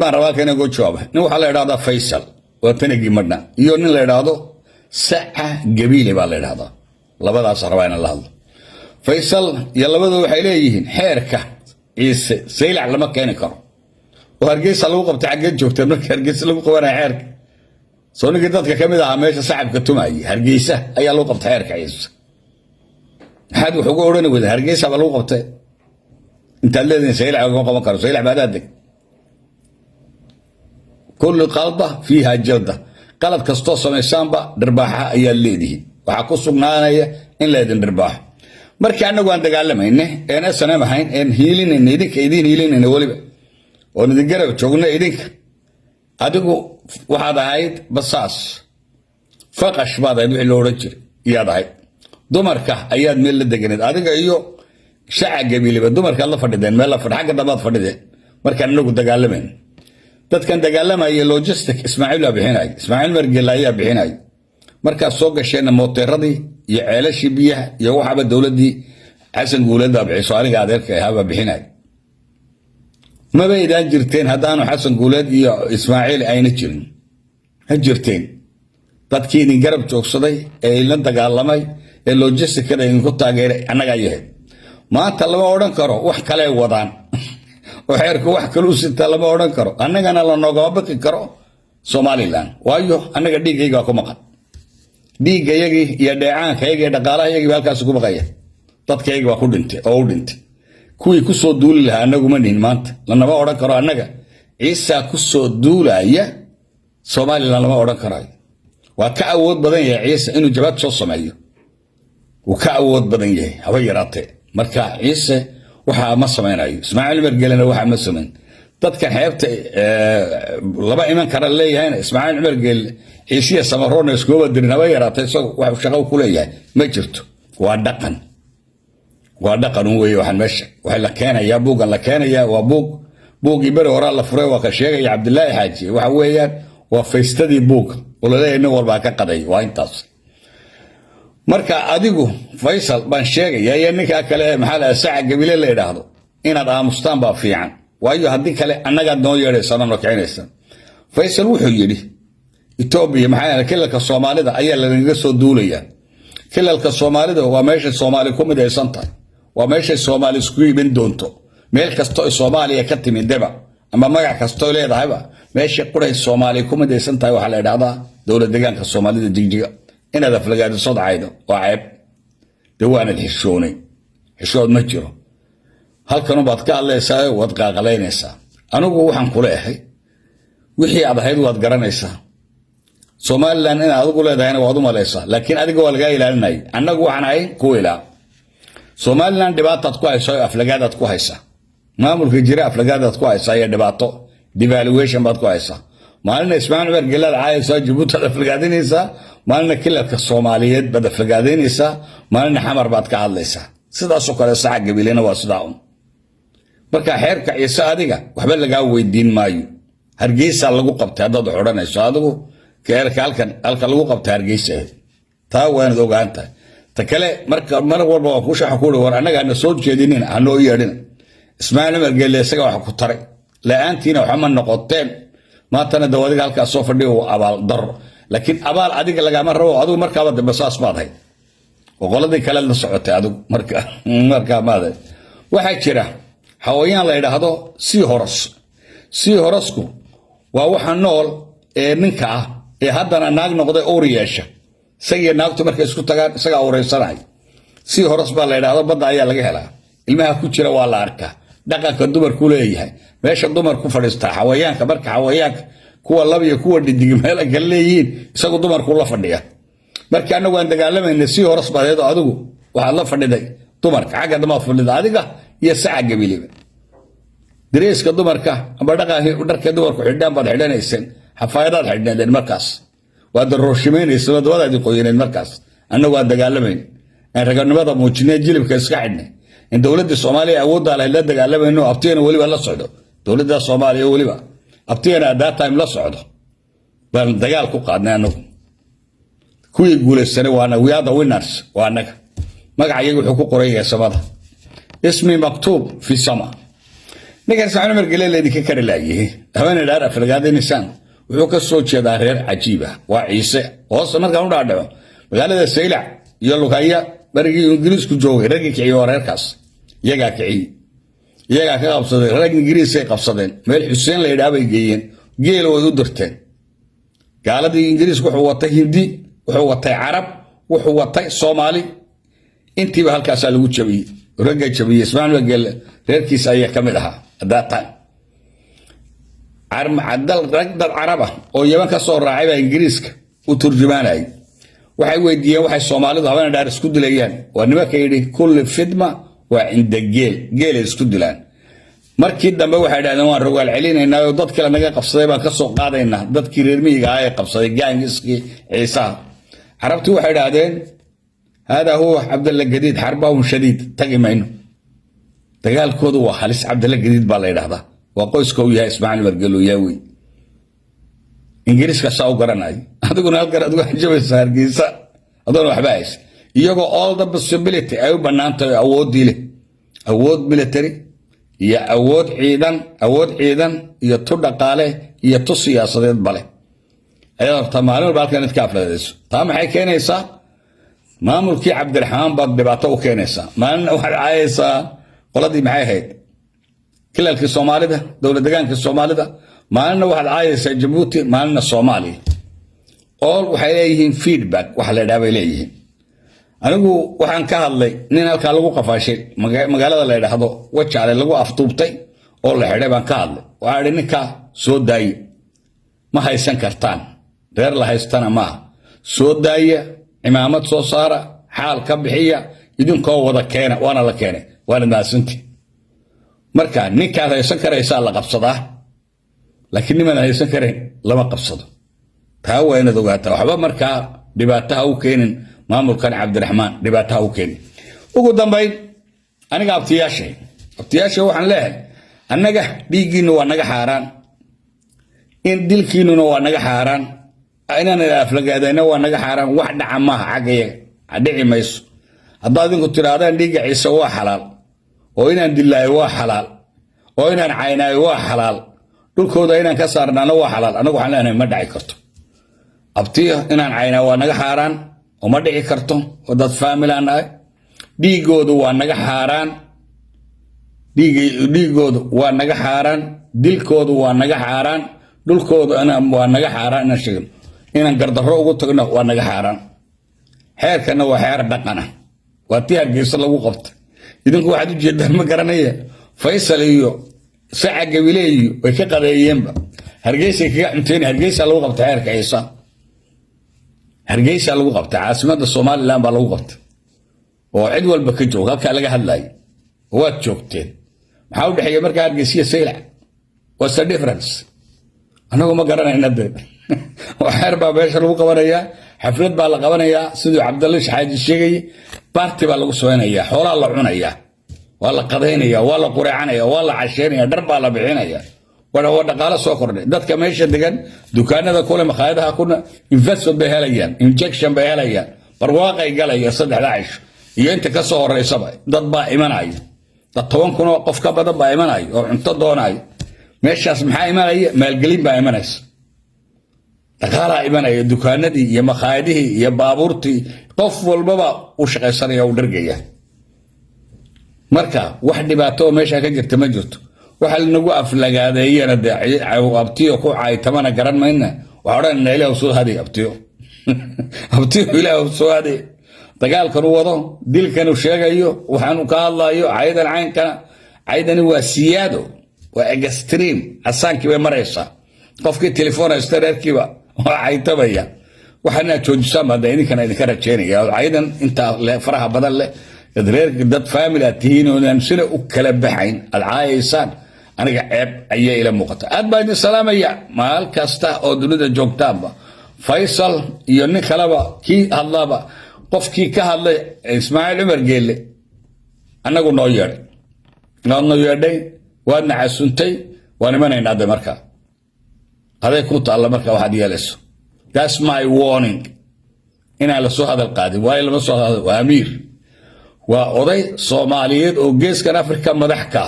baan rabaa kana go jawaab nin waxa la yiraahdaa Faisal waa tanigi madna iyo nin la yiraahdo Saca Gabiile baa la yiraahdaa labadaas rabaan la hadlo Faisal iyo labadu waxay leeyihiin xeerka ciise saylac lama keenin karo oo Hargeysa lagu qabtay xaggeed joogtay marka Hargeysa lagu qabanay xeerka soo ninkii dadka kamid ah meesha sacabka tumaayay Hargeysa ayaa lagu qabtay xeerka ciise had wuxuu ugu oranay wada Hargeysa baa lagu qabtay inta leedin saylac lagu qaban karo saylac baa dad كل قلبة فيها جلدة قلب كستو سميسان با درباحة أيا الليدي وحكو سقنانا إن ليدن درباحة مركي عنو قوان دقالما إنا سنة محين إن هيلين إن إيديك إيدين هيلين إن وليبا وندي قرب شوقنا إيديك أدوكو واحد هايد بصاص فقش بعض يدوح اللي ورجر إياد هايد دمركة أياد ميل لدقنيد أدوكو إيو شاع قبيلي بدمركة الله فردين ميلا فرد حق دبات فردين مركي عنو قوان دقالما dadkan dagaalamaya logistic Ismaaciil bixinay Ismaaciil margel ayaa bixinay markaas soo gasheena mooteeradii iyo ceelashii biyaha iyo waxaba dawladii Xasan Guuleed bixisay aniga adeerka ahaba bixinay ma baydaan jirteen hadaanu Xasan Guuleed iyo Ismaaciil ayna jirin ha jirteen dadkii in garab joogsaday ee la dagaalamay ee logisticada in ku taageeray anaga yahay maanta lama oran karo wax kale wadaan وحيرك واحد كلوس انت لما اورن كرو انغا انا لا نوغا بقي كرو Somaliland waayo anaga dhigayga ku maqan dhigayagi iyo dheecaankayga dhaqaalahayga halkaas ku baqaya dadkayga waa ku dhintay oo u dhintay kuwii ku soo duuli lahaa anagu ma nihin maanta lanaba oran karo anaga Ciisa ku soo duulaya Somaliland lama oran karo waa ka awood badan yahay Ciisa inuu jawaab soo sameeyo uu ka awood badan yahay haba yaraatee marka Ciisa waxa ma sameeyay Ismaaciil margelena waxa ma sameeyay dadka xeebta laba iman kara leeyahay Ismaaciil margel Ciisiya Samaroon isku wadarinaba yaraatay soo wax shaqo ku leeyahay ma jirto waa dhaqan weeye waxan meesha waxa la keenaya buugan la keenaya waa buugi bar hore la furay waa ka sheegay Cabdullaahi Xaaji waxa weeyaan waa feestadii buug oo la leeyahay walba ka qaday waa intaas marka adigu Faisal baan sheegay yaa ninka kale maxaa Saca Gabiile la yiraahdo inaad aamustaan baa fiican waayo hadii kale annaga noo yeereysana noo keenaysan Faisal wuxuu yiri Itoobiya maxaa kilalka Soomaalida ayaa laga soo duulaya kilalka Soomaalida waa meesha Soomaali ku midaysan tahay waa meesha Soomaali isku iibin doonto meel kasto oo Soomaaliya ka timid daba ama magac kasto leedahayba meesha quray Soomaali ku midaysan tahay waxa la yiraahdaa dawlad deegaanka Soomaalida jigjiga إن هذا فلقاد الصد عيده وعيب دوان الحشوني حشود مجره هل كانوا باتقى الله يساوي واتقى غلين يسا أنا أقول وحن كليحي وحي عبا هيدو واتقران يسا سومال لأن أنا أقول هذا هنا وعضو ماليسا لكن أدقوا الغاية لأنني أنا أقول وحن عين كويلا سومال لأن دبات تتقوى يساوي أفلقاد تتقوى يسا ما ملك جراء أفلقاد تتقوى يسا هي دباتو devaluation باتقوى يسا مالنا اسمان برقلال عايسا جبوت الأفلقادين يسا مالنا كلك الصوماليات بدا فقادين يسا مالنا حمر بعد كعاليسا سيدا سكر الساعة قبيلين واسداهم marka xeerka Ciise adiga waxba laga weydiin maayo Hargeysa lagu qabtay dad xoranayso adigu keerka halkan lagu qabtay Hargeysa taa waan ogaantay ta kale marka mar walba ku shaxo ku war anaga aan soo jeedinin aan oo yeedhin Ismaaciil margele isaga wax ku taray la'aantiina waxa ma noqoteen maantana dawadiga halka soo fadhiyo abaal dar laakiin abaal adiga laga ma rabo adigu markaaba dambasaas baadhay oo qoladii kale la socotay adigu marka maaday waxa jira hawayaan la yiraahdo si horosku waa waxa nool ee ninka ah ee haddana naag noqday oo riyeesha sayay naagtu markay isku tagaan isaga awreysanay si horos baa la yiraahdo badda ayaa laga helaa ilmaha ku jira waa la arkaa dhaqanka dumarku leeyahay meesha dumarku fadhiista hawayaanka marka hawayaanka kuwa laba iyo kuwa dhidig meel ay leeyihiin isagu dumarku la fadhiya marka anagu aan dagaalamayna si horos badeedo adigu waxa la fadhiday dumarka xagga dama fadhida adiga iyo Saca Gabiile dareeska dumarka amba dharka dumarku xidhaan baad xidhanaysan xafaayadaad xidhneen markaas waa darooshimeenaysa wadada qoyineen markaas anagu aan dagaalamayna aan raganimada muujinay jilibka iska xidhnay in dawladda Soomaaliya awood la dagaalamayno abtiina waliba la socdo dawladda Soomaaliya waliba abtiina that time la socdo bal dagaal ku qaadnay anagu kuwii guuleysana waana we are the winners waanaga magacayagu wuxuu ku qoran yahay samada اسمي مكتوب في السماء ninkan Ismaaciil Cumar Geele leedii ka kari laayay haweeney dhaar Afrikaada nisaan wuxuu ka soo jeedaa reer cajiib ah waa Ciise hoos markaan u dhaadhaco magaalada Saylac iyo Lugaya barigii Ingiriisku joogay ragii kiciyo reerkaas iyaga ka qabsaday rag Ingiriis ay qabsadeen meel Xuseen la yiraahdo geeyeen geel way u dirteen gaaladii Ingiriisku wuxuu watay Hindi wuxuu watay Carab wuxuu watay Soomaali intiiba halkaas lagu jabiyay ragga jabiyay Ismaaciil Cumar Geele reerkiisa ayaa kamid ahaa daataan عدل رجل العربة أو يبان كسر راعي إنجليزك وترجماني waxay weydiiyeen waxay Soomaalidu habeen dhaar isku dilayaan waa nimanka yiri kulli fidma waa inda geel isku dilaan markii dambe waxay dhaadeen waan rogaal celinaynaa oo dad kale naga qabsaday baan ka soo qaadaynaa dadkii reer miyiga ah ee qabsaday gaangiskii Ciisa Carabtu waxay dhaadeen hada huwa Abdullah Gadiid xarbahum shadiid tagimayno dagaalkoodu waa halis Abdullah Gadiid baa la yiraahdaa waa qoyska uu yahay Ismaaciil Cumar Geele yaawi Ingiriiska soo garanay adiguna halkan aad wax jabaysaa Hargeysa adoon waxba hays iyagoo all the possibility ay u banaantahay awood military iyo awood ciidan iyo tu dhaqaale iyo tu siyaasadeed bale ayada tamaalin balkan ka afladayso taa maxay keenaysaa maamulkii Cabdiraxmaan bad dhibaato u keenaysaa maalin waxa ayaysa qoladii maxay ahayd kilalkii Soomaalida dawlad deegaanka Soomaalida maalna waxa caayaysaa Djibouti maalna Soomaaliya all waxay leeyihiin feedback waxa la dhaabay leeyihiin anigu waxaan ka hadlay nin halka lagu qafaashay magaalada la yiraahdo wajaale lagu aftuubtay oo la xidhay baan ka hadlay waxa ninka soo daay ma haysan kartaan reer la haystana ma soo daaya imaamad soo saara xaal ka bixiya idinkoo wada keena waana la keenay waana naasinti marka ninka haysan karaysa la qabsadaa laakiin niman haysan kareen lama qabsado taa waa inaad ogaataa waxba markaa dhibaataha u keenin maamulkan Cabdiraxmaan dhibaataha u keenin ugu dambayn aniga abtiyaashay waxaan leeyahay annaga dhiigiina waa naga xaaraan in dilkiinuna waa naga xaaraan inaan aflagaadayna waa naga xaaraan wax dhaca maaha xaqiiqa dhici mayso haddaad idinku tiraadaan dhiiga Ciise waa xalaal oo inaan dilaayo waa xalaal oo inaan caynaayo waa xalaal dhulkooda inaan ka saarnaano waa xalaal anagu waxaan leenahay ma dhici karto abtiyo inaan caynaa waa naga xaaraan oo ma dhici karto oo dad faamilaan ah dhiigoodu waa naga xaaraan dhiigoodu waa naga xaaraan dilkoodu waa naga xaaraan dhulkoodu waa naga xaaraan inaan sheegno inaan gardarro ugu tagno waa naga xaaraan xeerkana waa xeer dhaqana waa tii Hargeysa lagu qabtay idinku waxaad u jeedaan ma garanaya Faysal iyo saca gabileeyo way ka qadeeyeenba Hargeysa ka cunteen Hargeysa lagu qabtay xeerka Ciise Hargeysa lagu qabtay caasimadda Soomaaliland baa lagu qabtay oo cid walba ka joog halka laga hadlay waad joogteen maxaa u dhaxeeyay markaa Hargeysa Saylac what's the difference anagu ma garanayna dad waxaar baa meesha lagu qabanayaa xaflad baa la qabanayaa sidoo Cabdalla Shaaji sheegay party baa lagu sooynayaa xoolaha la cunayaa waa la qadaynayaa waa la quraacanayaa waa la casheynaya dhar baa la bixinayaa wada dhaqaale soo kordhay dadka meesha degan dukaanada kule maqaayadaha kuna investment bay helayaan injection bay helayaan barwaaqay galaya saddexda cisho iyo inta ka soo horeysaba dad baa imanaya dad 10 kun oo qof ka badan baa imanaya oo cunto doonaya meeshaas maxaa imanaya maalgelin baa imanaysa dhaqaalaha imanaya dukaanadii iyo maqaayadihii iyo baabuurtii qof walbaba u shaqaysanaya u dhargaya marka wax dhibaato meesha ka jirta ma jirto waxa lagu aflagaadeeyana abtiyo ku caaytamana garan mayna waxa oran Ilaahay soo haday abtiyo Ilaahay soo haday dagaalkan wado dilkan uu sheegayo waxaan ka hadlayo caydan caynkana caydani waa siyaado waa extreme asaankii way maraysaa qofkii telefoon istareerkiiba waa caytabaya waxana joojisaan baa idinkana idinka rajeynaya caydan inta faraha badan leh dad family atihiin oo aan sida u kala baxayn alcaaysan aniga ceeb ayay ila muuqata aad baa idin salaamaya maal kasta oo dunida joogtaanba Faysal iyo nin kaleba kii hadlaba qofkii ka hadlay Ismaaciil Cumar Geele anagu noo yeedhay waadna casuntay waan imanayna markaa haday ku taala markaa waxaad yeelayso that's my warning ina la soo hadal qaadi waa lama soo hadal waa amiir waa oday Soomaaliyeed oo geeskan Afrika madax ka